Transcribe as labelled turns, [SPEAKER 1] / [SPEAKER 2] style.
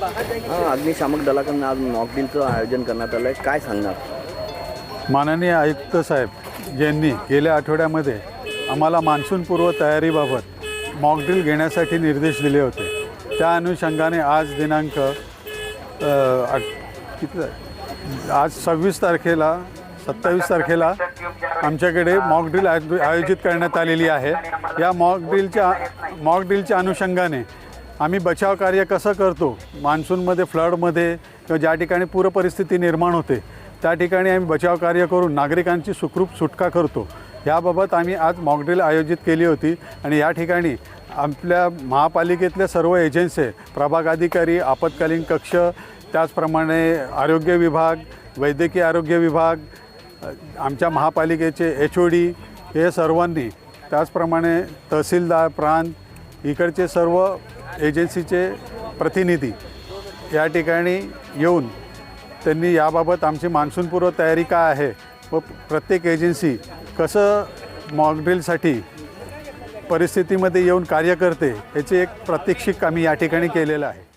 [SPEAKER 1] अग्निशामक दलाकडून आज मॉकड्रिलचं आयोजन करण्यात आलं आहे, काय सांगणार?
[SPEAKER 2] माननीय आयुक्त साहेब यांनी गेल्या आठवड्यामध्ये आम्हाला मान्सूनपूर्व तयारीबाबत मॉकड्रिल घेण्यासाठी निर्देश दिले होते। त्या अनुषंगाने आज दिनांक आज 27 तारखेला आमच्याकडे मॉकड्रिल आयोजित करण्यात आलेली आहे। या मॉकड्रिलच्या अनुषंगाने आम्ही बचाव कार्य कसं करतो, मान्सूनमध्ये फ्लडमध्ये किंवा ज्या ठिकाणी पूरपरिस्थिती निर्माण होते त्या ठिकाणी आम्ही बचाव कार्य करून नागरिकांची सुखरूप सुटका करतो, याबाबत आम्ही आज मॉकड्रिल आयोजित केली होती। आणि या ठिकाणी आपल्या महापालिकेतल्या सर्व एजन्सी, प्रभाग अधिकारी, आपत्कालीन कक्ष, त्याचप्रमाणे आरोग्य विभाग, वैद्यकीय आरोग्य विभाग, आमच्या महापालिकेचे HOD हे सर्वांनी, त्याचप्रमाणे तहसीलदार, प्रांत, इकडचे सर्व एजन्सीचे प्रतिनिधी या ठिकाणी येऊन त्यांनी याबाबत आमची मान्सूनपूर्व तयारी काय आहे व प्रत्येक एजन्सी कसं मॉकड्रिलसाठी परिस्थितीमध्ये येऊन कार्य करते याचे एक प्रात्यक्षिक आम्ही या ठिकाणी केलेलं आहे।